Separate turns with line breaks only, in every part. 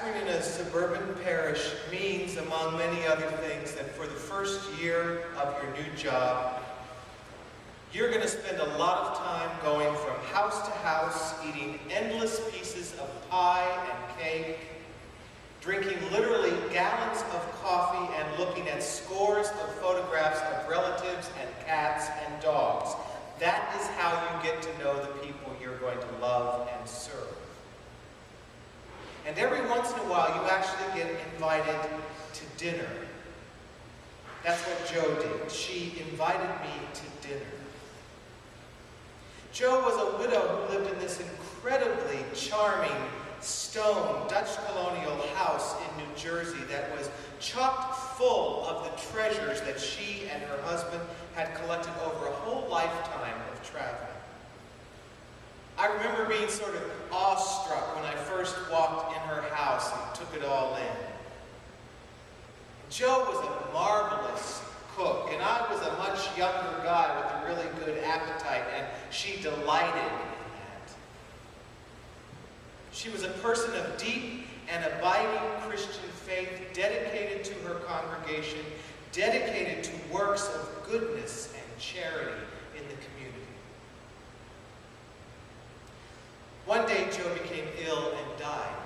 Pastoring in a suburban parish means, among many other things, that for the first year of your new job, you're going to spend a lot of time going from house to house, eating endless pieces of pie and cake, drinking literally gallons of coffee, and looking at scores of photographs of relatives and cats and dogs. That is how you get to know the people you're going to love and serve. And every once in a while, you actually get invited to dinner. That's what Jo did. She invited me to dinner. Jo was a widow who lived in this incredibly charming stone Dutch colonial house in New Jersey that was chock full of the treasures that she and her husband had collected over a whole lifetime of travel. I remember being sort of awestruck when I first walked in her house and took it all in. Jo was a marvelous cook, and I was a much younger guy with a really good appetite, and she delighted in that. She was a person of deep and abiding Christian faith, dedicated to her congregation, dedicated to works of goodness and charity in the community. One day, Jo became ill and died.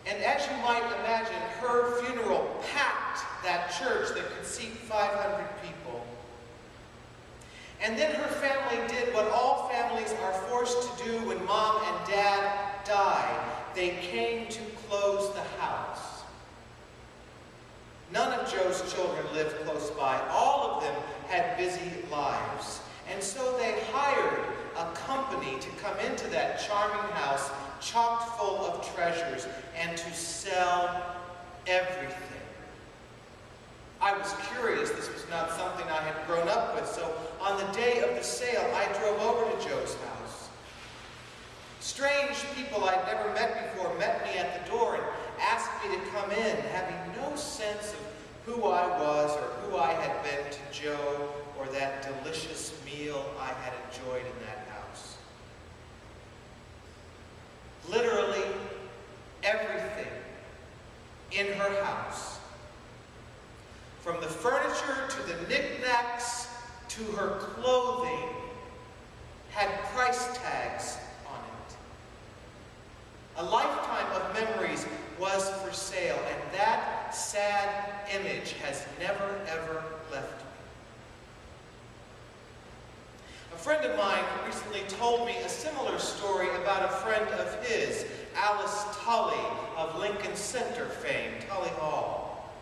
And as you might imagine, her funeral packed that church that could seat 500 people. And then her family did what all families are forced to do when mom and dad die. They came to close the house. None of Jo's children lived close by. All of them had busy lives. And so they hired a company to come into that charming house chock full of treasures and to sell everything. I was curious. This was not something I had grown up with. So on the day of the sale, I drove over to Jo's house. Strange people I'd never met before met me at the door and asked me to come in, having no sense of who I was or who I had been to Jo or that delicious meal I had enjoyed in that house. Literally everything in her house, from the furniture to the knickknacks to her clothing, had price tags on it. A lifetime of memories was for sale, and that sad image has never, ever left me. A friend of mine recently told me a similar story about a friend of his, Alice Tully of Lincoln Center fame, Tully Hall.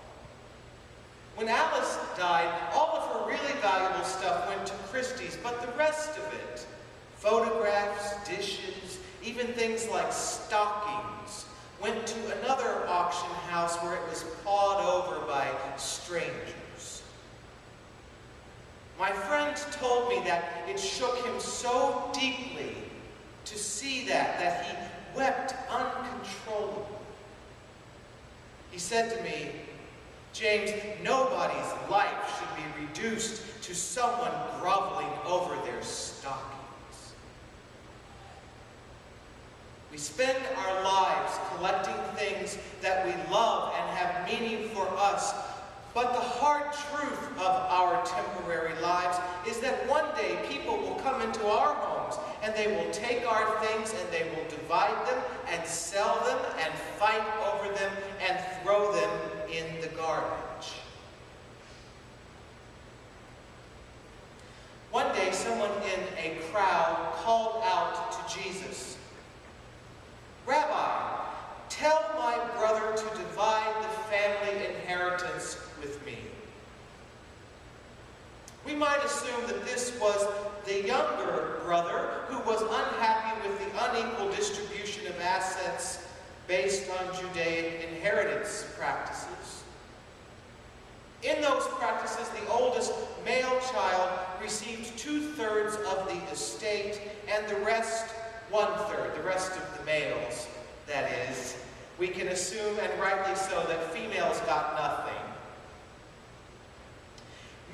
When Alice died, all of her really valuable stuff went to Christie's, but the rest of it, photographs, dishes, even things like stockings, went to another auction house where it was pawed over by strangers. My friend told me that it shook him so deeply to see that he wept uncontrollably. He said to me, "James, nobody's life should be reduced to someone groveling over their stockings." We spend our lives collecting things that we love and have meaning for us, but the hard truth of our temporary lives is that one day people will come into our homes and they will take our things and they will divide them and sell them and fight over them and throw them in the garbage. One day someone in a crowd called out to Jesus, "Rabbi, tell my brother to divide the family inheritance with me." We might assume that this was the younger brother who was unhappy with the unequal distribution of assets based on Judaic inheritance practices. In those practices, the oldest male child received 2/3 of the estate and the rest 1/3, the rest of the males, that is. We can assume, and rightly so, that females got nothing.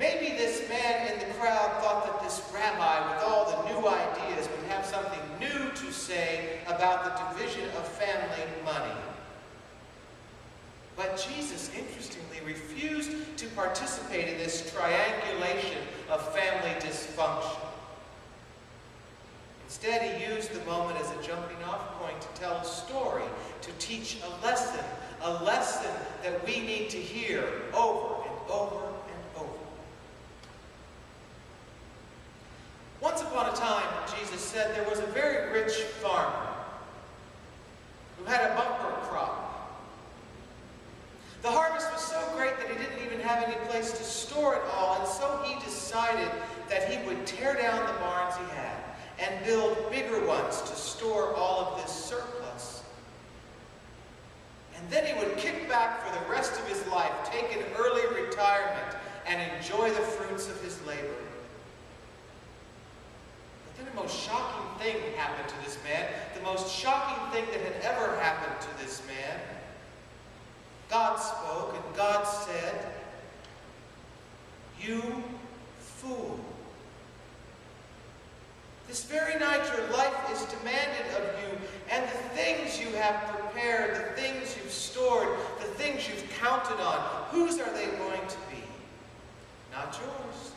Maybe this man in the crowd thought that this rabbi, with all the new ideas, would have something new to say about about the division of family money. But Jesus, interestingly, refused to participate in this triangulation of family dysfunction. Instead, he used the moment as a jumping-off point to tell a story, to teach a lesson that we need to hear over and over and over. Once upon a time, Jesus said, there was a very rich farmer who had a bumper crop. The harvest was so great that he didn't even have any place to store it all, and so he decided that he would tear down the barns he had and build bigger ones to store all of this surplus. And then he would kick back for the rest of his life, take an early retirement, and enjoy the fruits of his labor. But then the most shocking thing happened to this man, the most shocking thing that had ever happened to this man. God spoke, and God said, "You fool. This very night your life is demanded of you, and the things you have prepared, the things you've stored, the things you've counted on, whose are they going to be? Not yours."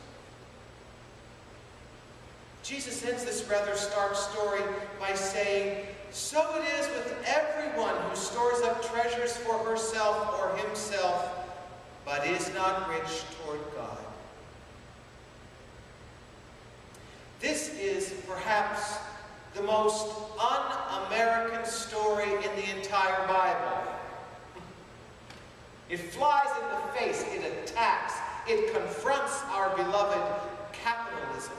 Jesus ends this rather stark story by saying, "So it is with everyone who stores up treasures for herself or himself, but is not rich toward God." This is perhaps the most un-American story in the entire Bible. It flies in the face, it attacks, it confronts our beloved capitalism.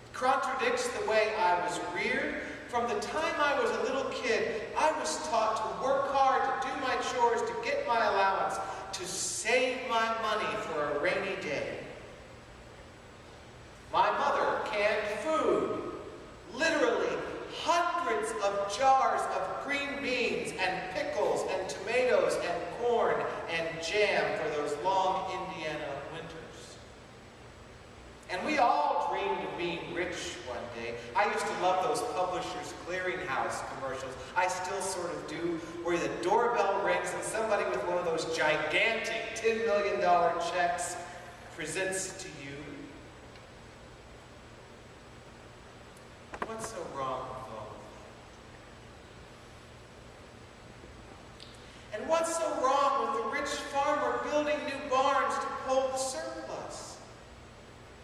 It contradicts the way I was reared. From the time I was a little kid, I was taught to work hard, to do my chores, to get my allowance, to save my money for a rainy day. My mother canned food, literally hundreds of jars of green beans and pickles and tomatoes and corn and jam for those long Indiana winters. And we all dreamed of being rich one day. I used to love those Publishers Clearinghouse commercials. I still sort of do, where the doorbell rings and somebody with one of those gigantic $10 million checks presents to you. What's so wrong with all of that? And what's so wrong with the rich farmer building new barns to hold the surplus?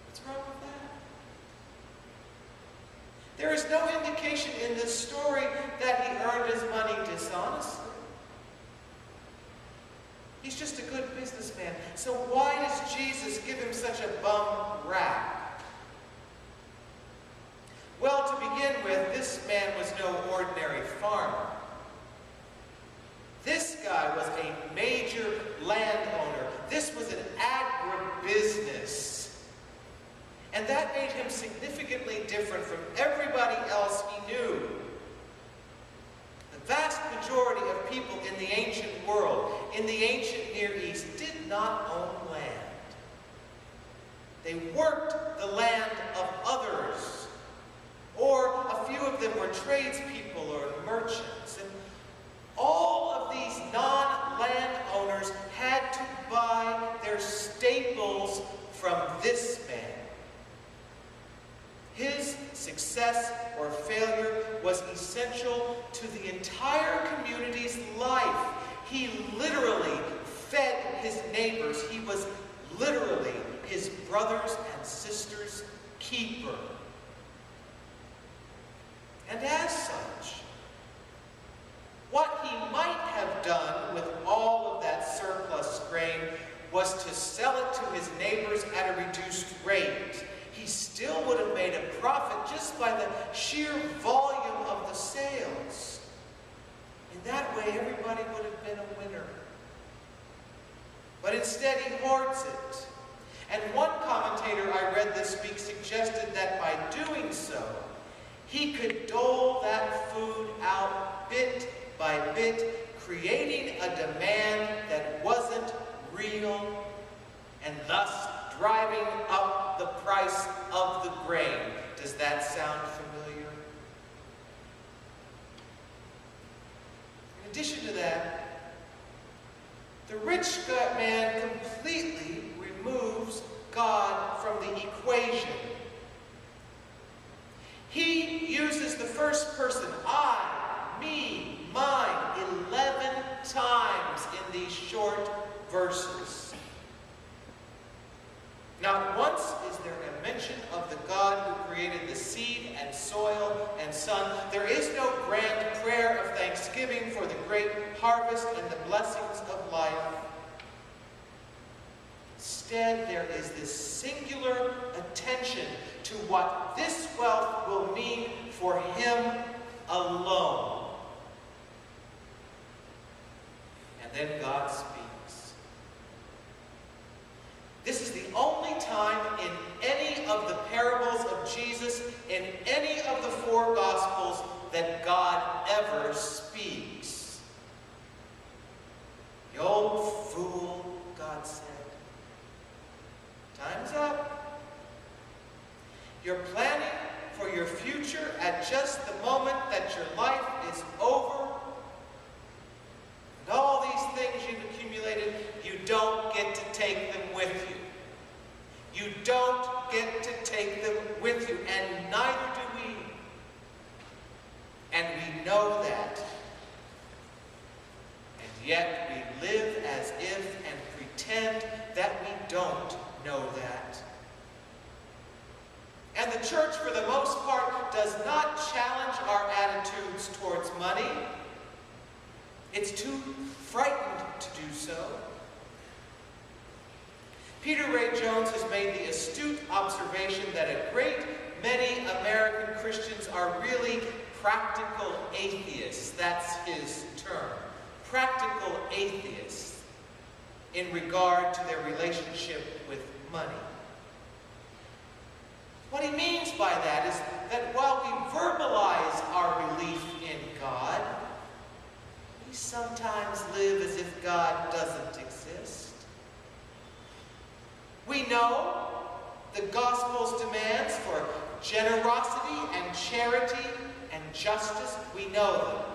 What's wrong with that? There is no indication in this story that he earned his money dishonestly. He's just a good businessman. So why does Jesus give him such a bum rap? Well, to begin with, this man was no ordinary farmer. This guy was a major landowner. This was an agribusiness. And that made him significantly different from everybody else he knew. The vast majority of people in the ancient world, in the ancient Near East, did not own land. They worked the land of others. Or a few of them were tradespeople or merchants. And all of these non-landowners had to buy their staples from this man. His success or failure was essential to the entire community's life. He literally fed his neighbors. He was literally his brothers and sisters' keeper. And as such, what he might have done with all of that surplus grain was to sell it to his neighbors at a reduced rate. He still would have made a profit just by the sheer volume of the sales. In that way, everybody would have been a winner. But instead, he hoards it. And one commentator I read this week suggested that by doing so, he could dole that food out bit by bit, creating a demand that wasn't real, and thus driving up the price of the grain. Does that sound familiar? addition to that, the rich man completely removes God from the equation. He uses the first person, I, me, mine, 11 times in these short verses. Not once is there a mention of the God who created the seed and soil and sun. There is no grand prayer of thanksgiving for the great harvest and the blessings of life. Instead, there is this singular attention to what this wealth will mean for him alone. And then God speaks. This is the only time in any of the parables of Jesus, in any of the four Gospels, that God ever speaks. "You old fool," God said. "Time's up. You're planning for your future at just the moment that your life is over. And all these things you've accumulated, you don't get to take them with you. You don't get to take them with you, and neither do we. And we know that. And yet we live as if and pretend that we don't know that. And the church, for the most part, does not challenge our attitudes towards money. It's too frightened to do so. Peter Ray Jones has made the astute observation that a great many American Christians are really practical atheists. That's his term. Practical atheists in regard to their relationship with money. What he means by that is that while we verbalize our belief in God, we sometimes live as if God doesn't exist. We know the gospel's demands for generosity and charity and justice. We know them.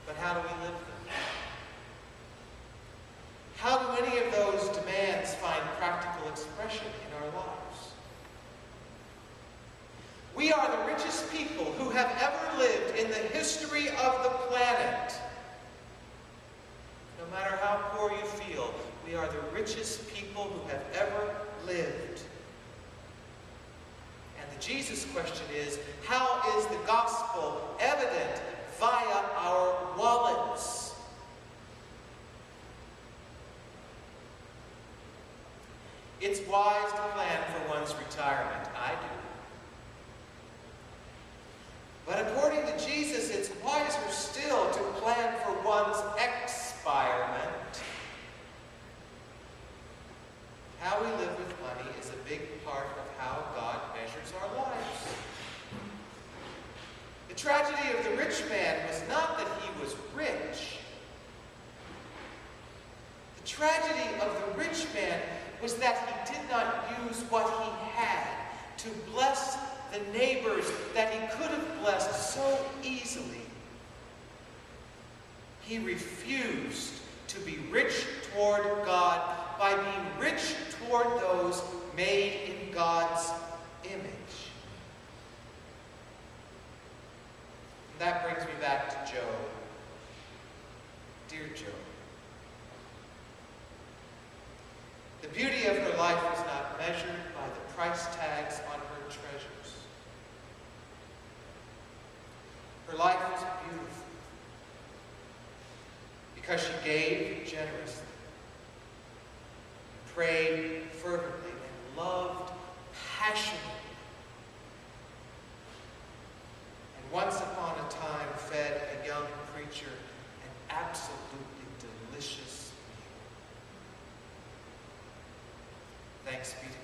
But how do we live them? How do any of those demands find practical expression in our lives? We are the richest people who have ever lived in the history of the planet. No matter how poor you feel, we are the richest people who have ever lived. And the Jesus question is, how is the gospel evident via our wallets? It's wise to plan for one's retirement. I do. But according to Jesus, it's wiser still to plan for one's expirement. How we live with money is a big part of how God measures our lives. The tragedy of the rich man was not that he was rich. The tragedy of the rich man was that he did not use what he had to bless the neighbors that he could have blessed so easily. He refused to be rich toward God by being rich toward those made in God's image. And that brings me back to Job. Dear Job. The beauty of her life was not measured by the price tags on her treasures. Her life was beautiful because she gave generously, prayed fervently, and loved passionately. And once upon a time fed a young preacher an absolutely delicious meal. Thanks be to